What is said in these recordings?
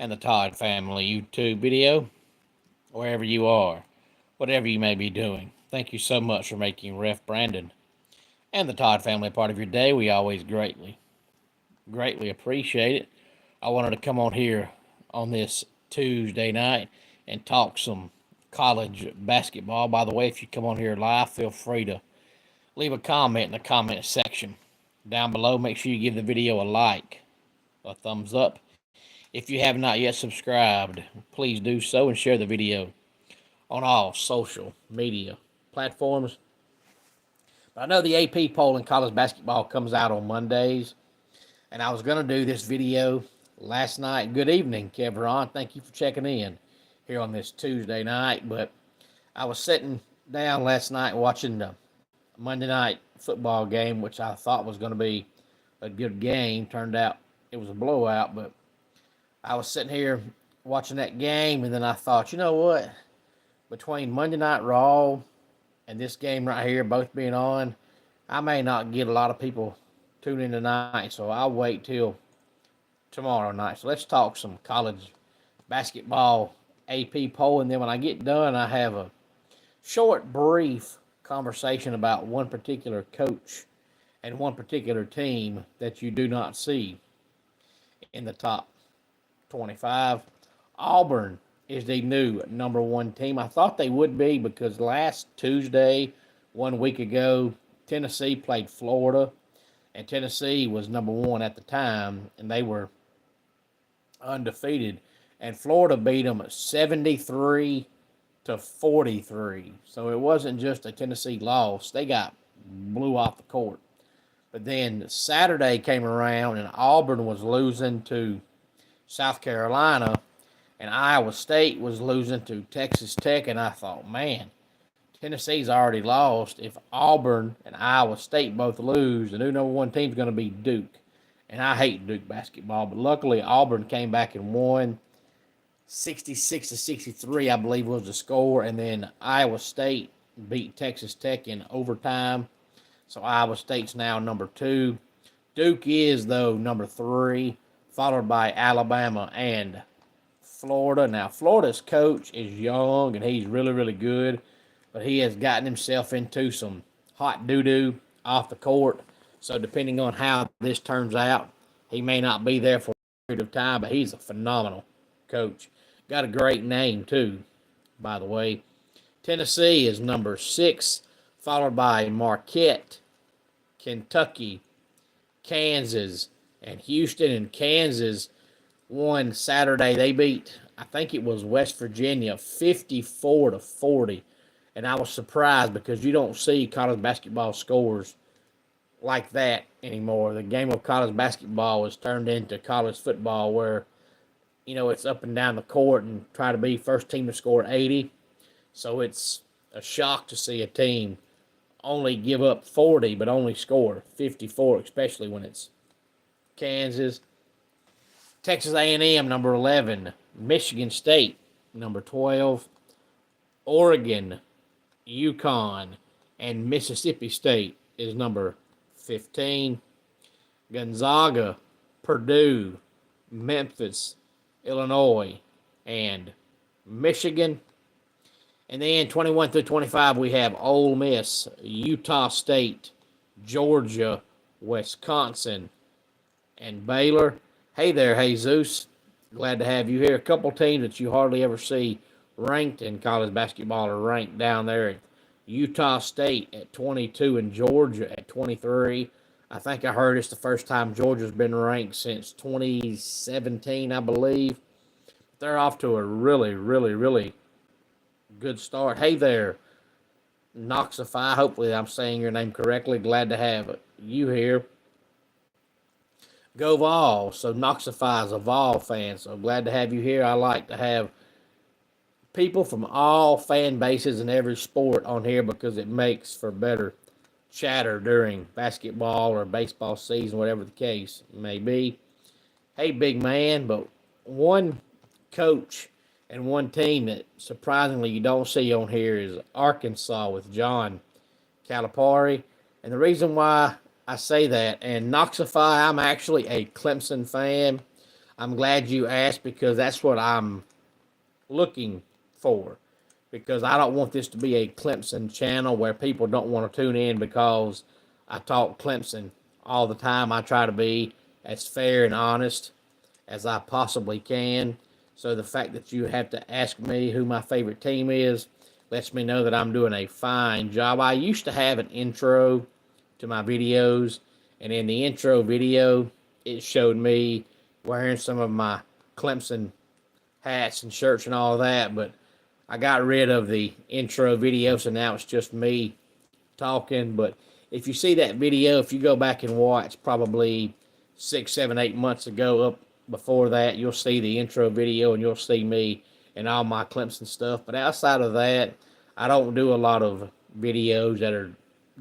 and the Todd Family YouTube video, wherever you are, whatever you may be doing. Thank you so much for making Ref Brandon and the Todd Family a part of your day. We always greatly appreciate it. I wanted to come on here on this Tuesday night and talk some college basketball. By the way, if you come on here live, feel free to leave a comment in the comment section down below. Make sure you give the video a like, a thumbs up. If you have not yet subscribed, please do so and share the video on all social media platforms. But I know the AP poll in college basketball comes out on Mondays, and I was going to do this video last night. Good evening, Kevron. Thank you for checking in here on this Tuesday night. But I was sitting down last night watching the Monday night football game, which I thought was going to be a good game. Turned out it was a blowout, but I was sitting here watching that game, and then I thought, you know what? Between Monday Night Raw and this game right here, both being on, I may not get a lot of people tuning in tonight, so I'll wait till tomorrow night. So let's talk some college basketball AP poll, and then when I get done, I have a short, brief conversation about one particular coach and one particular team that you do not see in the top 25. Auburn is the new number one team. I thought they would be because last Tuesday, 1 week ago, Tennessee played Florida, and Tennessee was number one at the time, and they were undefeated. And Florida beat them 73-43. So it wasn't just a Tennessee loss. They got blew off the court. But then Saturday came around, and Auburn was losing to South Carolina, and Iowa State was losing to Texas Tech, and I thought, man, Tennessee's already lost. If Auburn and Iowa State both lose, the new number one team's going to be Duke. And I hate Duke basketball, but luckily Auburn came back and won 66-63, I believe was the score, and then Iowa State beat Texas Tech in overtime. So Iowa State's now number 2. Duke is, though, number 3, followed by Alabama and Florida. Now, Florida's coach is young, and he's really, really good, but he has gotten himself into some hot doo-doo off the court. So depending on how this turns out, he may not be there for a period of time, but he's a phenomenal coach. Got a great name, too, by the way. Tennessee is number 6, followed by Marquette, Kentucky, Kansas, and Houston. And Kansas won Saturday. They beat, I think it was West Virginia, 54-40. And I was surprised because you don't see college basketball scores like that anymore. The game of college basketball was turned into college football where, you know, it's up and down the court and try to be first team to score 80. So it's a shock to see a team only give up 40 but only score 54, especially when it's Kansas. Texas A&M, number 11. Michigan State, number 12. Oregon, UConn, and Mississippi State is number 15. Gonzaga, Purdue, Memphis, Illinois, and Michigan. And then 21 through 25, we have Ole Miss, Utah State, Georgia, Wisconsin, and Baylor. Hey there, Jesus. Glad to have you here. A couple teams that you hardly ever see ranked in college basketball are ranked down there. Utah State at 22 and Georgia at 23. I think I heard it's the first time Georgia's been ranked since 2017, I believe. They're off to a really, really, really good start. Hey there, Noxify. Hopefully I'm saying your name correctly. Glad to have you here. Go Vol. So Noxify is a Vol fan, so glad to have you here. I like to have people from all fan bases in every sport on here because it makes for better chatter during basketball or baseball season, whatever the case may be. Hey, big man, but one coach and one team that surprisingly you don't see on here is Arkansas with John Calipari. And the reason why I say that, and Noxify, I'm actually a Clemson fan. I'm glad you asked because that's what I'm looking for. Because I don't want this to be a Clemson channel where people don't want to tune in because I talk Clemson all the time. I try to be as fair and honest as I possibly can. So the fact that you have to ask me who my favorite team is lets me know that I'm doing a fine job. I used to have an intro to my videos, and in the intro video, it showed me wearing some of my Clemson hats and shirts and all that, but I got rid of the intro video, so now it's just me talking. But if you see that video, if you go back and watch probably 6, 7, 8 months ago, up before that, you'll see the intro video and you'll see me and all my Clemson stuff. But outside of that, I don't do a lot of videos that are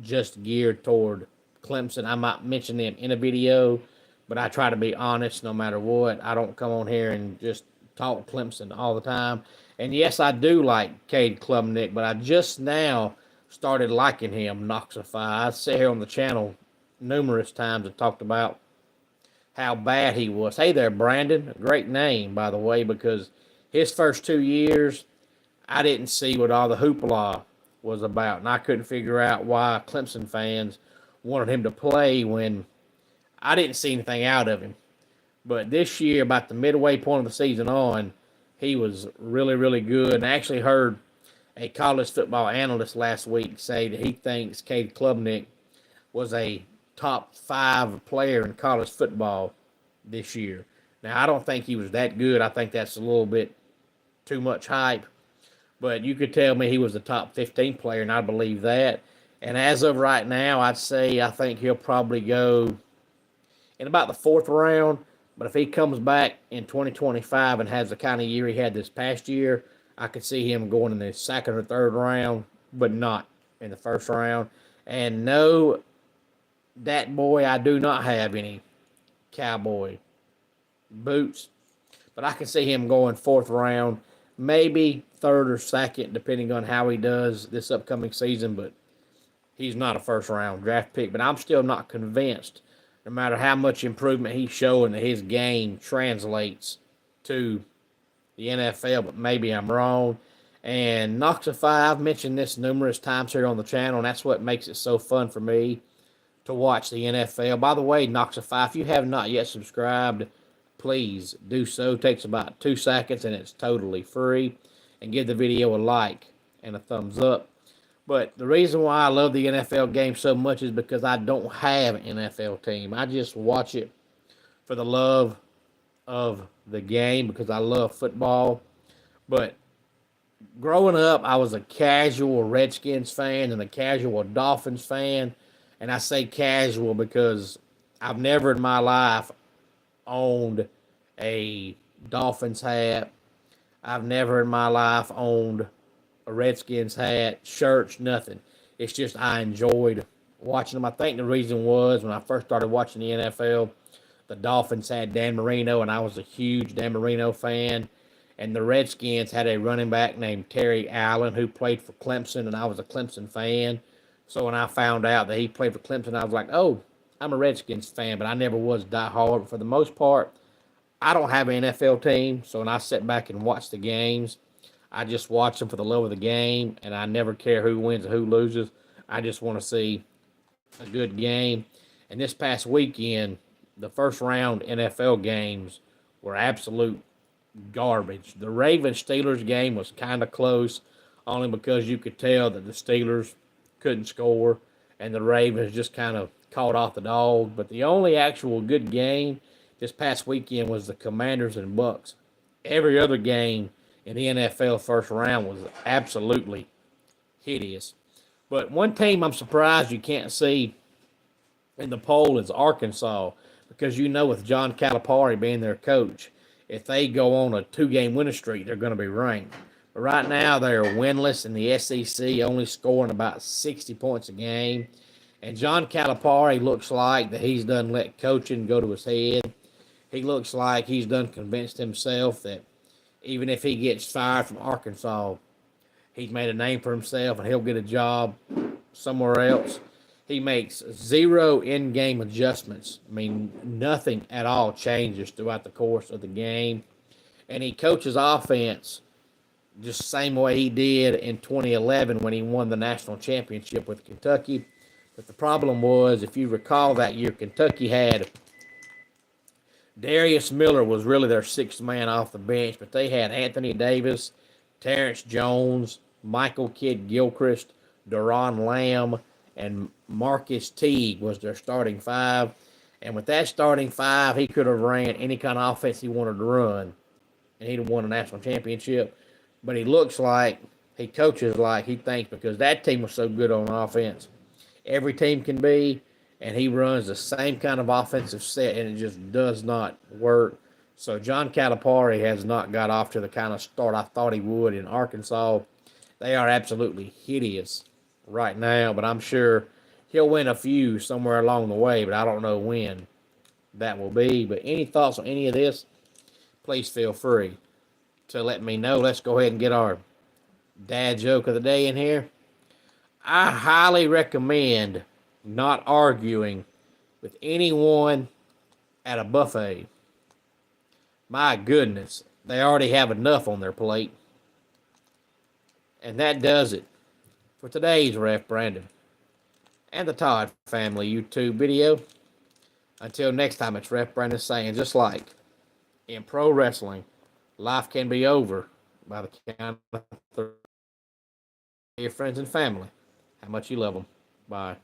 just geared toward Clemson. I might mention them in a video, but I try to be honest no matter what. I don't come on here and just talk Clemson all the time. And yes, I do like Cade Klubnik, but I just now started liking him, Knoxify. I sit here on the channel numerous times and talked about how bad he was. Hey there, Brandon. A great name, by the way, because his first 2 years, I didn't see what all the hoopla was about. And I couldn't figure out why Clemson fans wanted him to play when I didn't see anything out of him. But this year, about the midway point of the season on, he was really, really good. And I actually heard a college football analyst last week say that he thinks Cade Klubnik was a top 5 player in college football this year. Now, I don't think he was that good. I think that's a little bit too much hype. But you could tell me he was a top 15 player, and I believe that. And as of right now, I'd say I think he'll probably go in about the 4th round. But if he comes back in 2025 and has the kind of year he had this past year, I could see him going in the 2nd or 3rd round, but not in the 1st round. And no, that boy, I do not have any Cowboy boots, but I can see him going 4th round, maybe 3rd or 2nd, depending on how he does this upcoming season. But he's not a 1st round draft pick. But I'm still not convinced, no matter how much improvement he's showing, that his game translates to the NFL. But maybe I'm wrong. And Knoxify, I've mentioned this numerous times here on the channel, and that's what makes it so fun for me to watch the NFL. By the way, Knoxify, if you have not yet subscribed, please do so. It takes about 2 seconds, and it's totally free. And give the video a like and a thumbs up. But the reason why I love the NFL game so much is because I don't have an NFL team. I just watch it for the love of the game because I love football. But growing up, I was a casual Redskins fan and a casual Dolphins fan. And I say casual because I've never in my life owned a Dolphins hat. I've never in my life owned a Redskins hat, shirts, nothing. It's just I enjoyed watching them. I think the reason was when I first started watching the NFL, the Dolphins had Dan Marino, and I was a huge Dan Marino fan. And the Redskins had a running back named Terry Allen who played for Clemson, and I was a Clemson fan. So when I found out that he played for Clemson, I was like, oh, I'm a Redskins fan, but I never was diehard. But for the most part, I don't have an NFL team, so when I sit back and watch the games, I just watch them for the love of the game, and I never care who wins or who loses. I just want to see a good game. And this past weekend, the first round NFL games were absolute garbage. The Ravens-Steelers game was kind of close, only because you could tell that the Steelers couldn't score, and the Ravens just kind of caught off the dog. But the only actual good game this past weekend was the Commanders and Bucks. Every other game in the NFL first round was absolutely hideous. But one team I'm surprised you can't see in the poll is Arkansas, because you know with John Calipari being their coach, if they go on a 2-game winning streak, they're going to be ranked. But right now they're winless in the SEC, only scoring about 60 points a game. And John Calipari looks like that he's done let coaching go to his head. He looks like he's done convinced himself that even if he gets fired from Arkansas, he's made a name for himself and he'll get a job somewhere else. He makes zero in-game adjustments. I mean, nothing at all changes throughout the course of the game. And he coaches offense just the same way he did in 2011 when he won the national championship with Kentucky. But the problem was, if you recall that year, Kentucky had Darius Miller was really their sixth man off the bench, but they had Anthony Davis, Terrence Jones, Michael Kidd Gilchrist, Deron Lamb, and Marcus Teague was their starting five. And with that starting five, he could have ran any kind of offense he wanted to run, and he'd have won a national championship. But he looks like, he coaches like he thinks, because that team was so good on offense. Every team can be, and he runs the same kind of offensive set, and it just does not work. So John Calipari has not got off to the kind of start I thought he would in Arkansas. They are absolutely hideous right now, but I'm sure he'll win a few somewhere along the way, but I don't know when that will be. But any thoughts on any of this, please feel free to let me know. Let's go ahead and get our dad joke of the day in here. I highly recommend not arguing with anyone at a buffet. My goodness, they already have enough on their plate. And that does it for today's Ref Brandon and the Todd Family YouTube video. Until next time, it's Ref Brandon saying, just like in pro wrestling, life can be over by the count of three. Your friends and family, how much you love them. Bye.